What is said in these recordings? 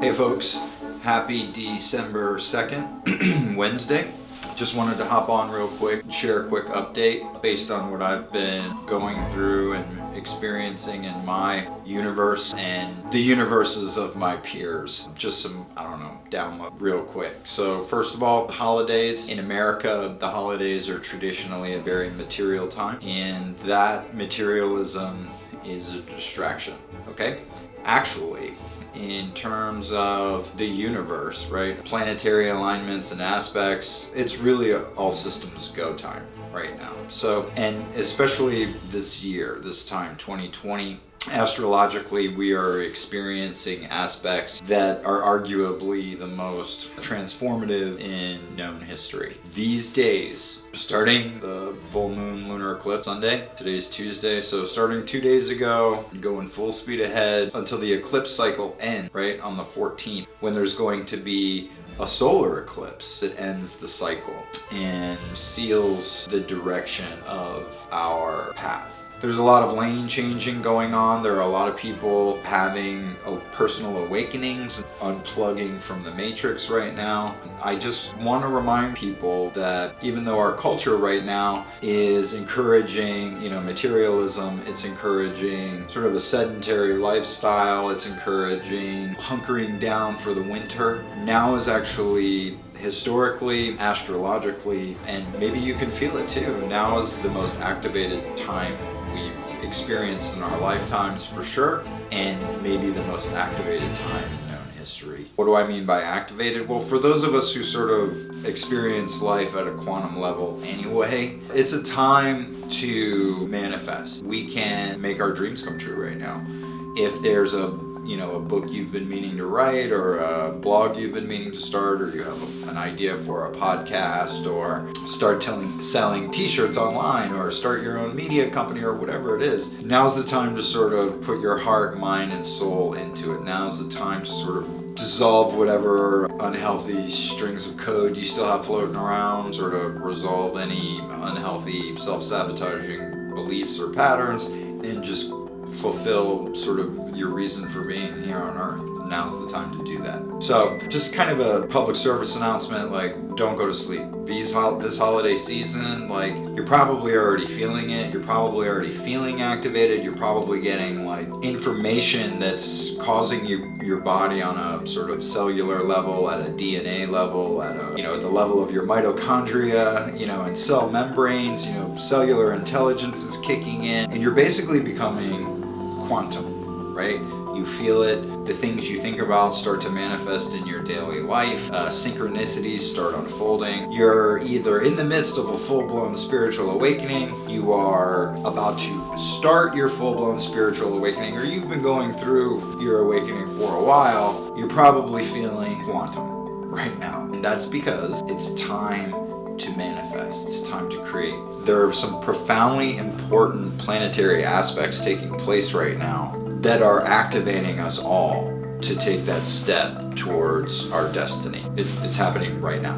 Hey folks, happy December 2nd, Wednesday. Just wanted to hop on real quick, share a quick update based on what I've been going through and experiencing in my universe and the universes of my peers. Just some, download real quick. So first of all, the holidays. In America, the holidays are traditionally a very material time, and that materialism is a distraction, okay? Actually, in terms of the universe, right? Planetary alignments and aspects, it's really all systems go time right now. So, and especially this year, this time, 2020, astrologically, we are experiencing aspects that are arguably the most transformative in known history. These days, starting the full moon lunar eclipse Sunday, today's Tuesday, so starting 2 days ago, going full speed ahead until the eclipse cycle ends, right, on the 14th, when there's going to be a solar eclipse that ends the cycle and seals the direction of our path. There's a lot of lane changing going on. There are a lot of people having personal awakenings, unplugging from the matrix right now. I just want to remind people that even though our culture right now is encouraging, materialism, it's encouraging sort of a sedentary lifestyle, it's encouraging hunkering down for the winter. Now is actually historically, astrologically, and maybe you can feel it too. Now is the most activated time we've experienced in our lifetimes for sure, and maybe the most activated time in known history. What do I mean by activated? Well, for those of us who sort of experience life at a quantum level anyway, it's a time to manifest. We can make our dreams come true right now. If there's a book you've been meaning to write, or a blog you've been meaning to start, or you have an idea for a podcast, or start selling t-shirts online, or start your own media company, or whatever it is, now's the time to sort of put your heart, mind, and soul into it. Now's the time to sort of dissolve whatever unhealthy strings of code you still have floating around, sort of resolve any unhealthy self-sabotaging beliefs or patterns, and just fulfill sort of your reason for being here on earth. Now's the time to do that. So just kind of a public service announcement, don't go to sleep. This holiday season, you're probably already feeling it. You're probably already feeling activated. You're probably getting information that's causing your body on a sort of cellular level, at a DNA level, at the level of your mitochondria, and cell membranes. Cellular intelligence is kicking in, and you're basically becoming quantum, right? You feel it. The things you think about start to manifest in your daily life. Synchronicities start unfolding. You're either in the midst of a full-blown spiritual awakening, you are about to start your full-blown spiritual awakening, or you've been going through your awakening for a while. You're probably feeling quantum right now. And that's because it's time to manifest. It's time to create. There are some profoundly important planetary aspects taking place right now that are activating us all to take that step towards our destiny. It's happening right now.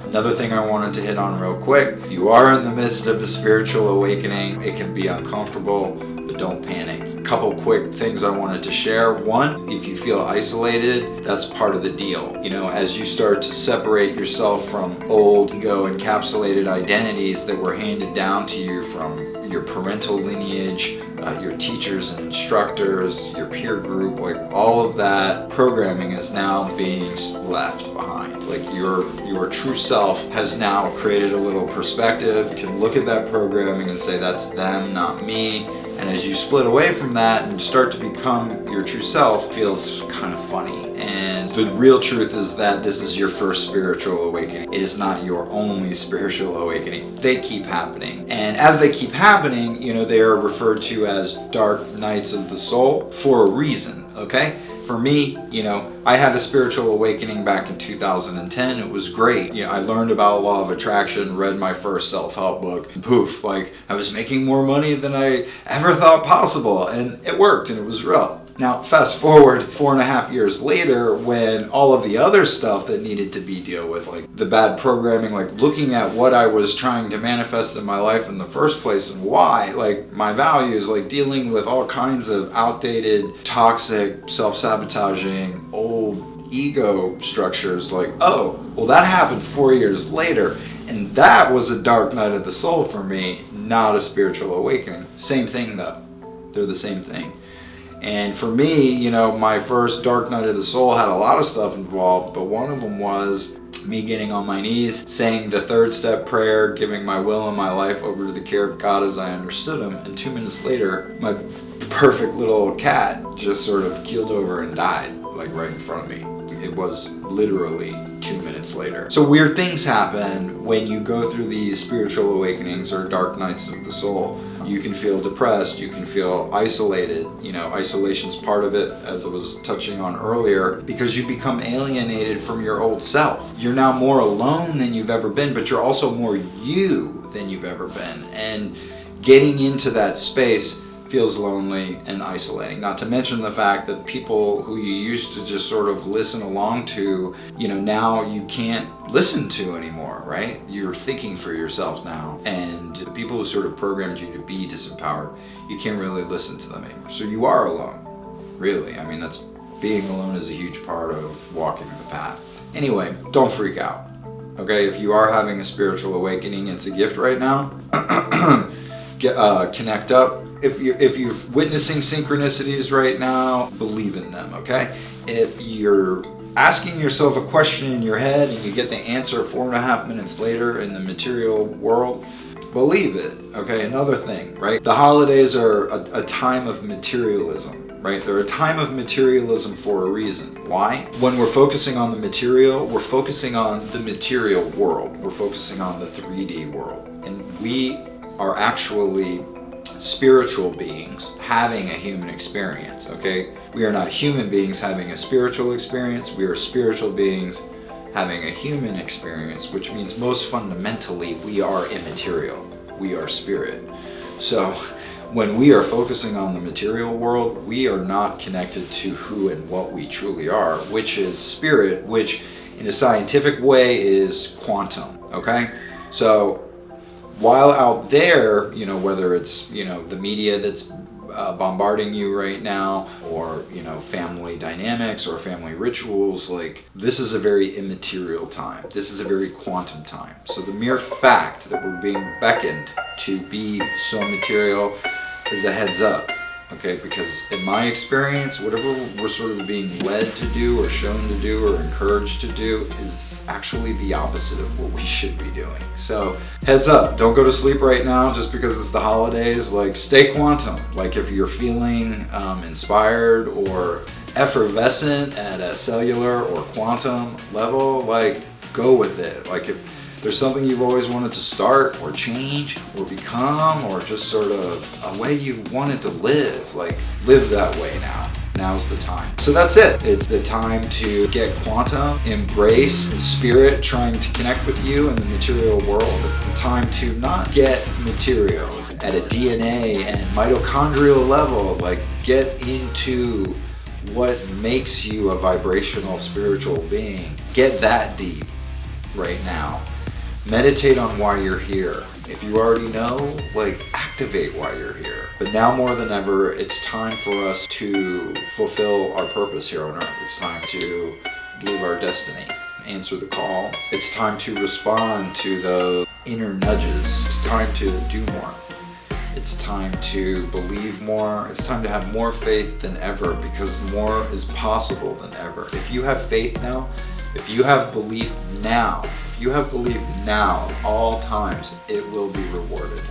Another thing I wanted to hit on real quick, you are in the midst of a spiritual awakening. It can be uncomfortable, but don't panic. A couple quick things I wanted to share. One, if you feel isolated, that's part of the deal. As you start to separate yourself from old ego encapsulated identities that were handed down to you from your parental lineage, your teachers and instructors, your peer group, all of that programming is now being left behind. Your true self has now created a little perspective. You can look at that programming and say, that's them, not me. And as you split away from that and start to become your true self, it feels kind of funny. And the real truth is that this is your first spiritual awakening. It is not your only spiritual awakening. They keep happening. And as they keep happening, they are referred to as dark nights of the soul for a reason, okay? For me, I had a spiritual awakening back in 2010. It was great. I learned about law of attraction, read my first self-help book, and poof, I was making more money than I ever thought possible, and it worked, and it was real. Now, fast forward 4.5 years later, when all of the other stuff that needed to be dealt with, like the bad programming, like looking at what I was trying to manifest in my life in the first place and why, like my values, like dealing with all kinds of outdated, toxic, self-sabotaging, old ego structures like, oh, well, that happened 4 years later, and that was a dark night of the soul for me, not a spiritual awakening. Same thing though. They're the same thing. And for me, you know, my first dark night of the soul had a lot of stuff involved, but one of them was me getting on my knees, saying the third step prayer, giving my will and my life over to the care of God as I understood him. And 2 minutes later, my perfect little cat just sort of keeled over and died, like right in front of me. It was literally 2 minutes later. So weird things happen when you go through these spiritual awakenings or dark nights of the soul. You can feel depressed, you can feel isolated. You know, isolation's part of it, as I was touching on earlier, because you become alienated from your old self. You're now more alone than you've ever been, but you're also more you than you've ever been. And getting into that space feels lonely and isolating. Not to mention the fact that people who you used to just sort of listen along to, you know, now you can't listen to anymore, right? You're thinking for yourself now. And the people who sort of programmed you to be disempowered, you can't really listen to them anymore. So you are alone, really. I mean, that's being alone is a huge part of walking the path. Anyway, don't freak out. Okay, if you are having a spiritual awakening, it's a gift right now. Connect up. If you're witnessing synchronicities right now, believe in them, okay? If you're asking yourself a question in your head and you get the answer 4.5 minutes later in the material world, believe it, okay? Another thing, right? The holidays are a time of materialism, right? They're a time of materialism for a reason. Why? When we're focusing on the material, we're focusing on the material world. We're focusing on the 3D world. And we are actually spiritual beings having a human experience, okay? We are not human beings having a spiritual experience. We are spiritual beings having a human experience, which means most fundamentally we are immaterial. We are spirit. So when we are focusing on the material world, we are not connected to who and what we truly are, which is spirit, which in a scientific way is quantum, okay? So while out there, you know, whether it's, you know, the media that's bombarding you right now, or, you know, family dynamics or family rituals, like, this is a very immaterial time. This is a very quantum time. So the mere fact that we're being beckoned to be so material is a heads up, okay? Because in my experience, whatever we're sort of being led to do or shown to do or encouraged to do is actually the opposite of what we should be doing. So heads up, don't go to sleep right now just because it's the holidays. Like, stay quantum. Like, if you're feeling inspired or effervescent at a cellular or quantum level, like, go with it. Like, if there's something you've always wanted to start or change or become, or just sort of a way you've wanted to live, like, live that way now. Now's the time. So that's it. It's the time to get quantum, embrace spirit trying to connect with you in the material world. It's the time to not get material at a DNA and mitochondrial level. Like, get into what makes you a vibrational spiritual being. Get that deep right now. Meditate on why you're here. If you already know, like, activate why you're here. But now more than ever, it's time for us to fulfill our purpose here on Earth. It's time to live our destiny, answer the call. It's time to respond to the inner nudges. It's time to do more. It's time to believe more. It's time to have more faith than ever, because more is possible than ever. If you have faith now, if you have belief now, if you have belief now, all times, it will be rewarded.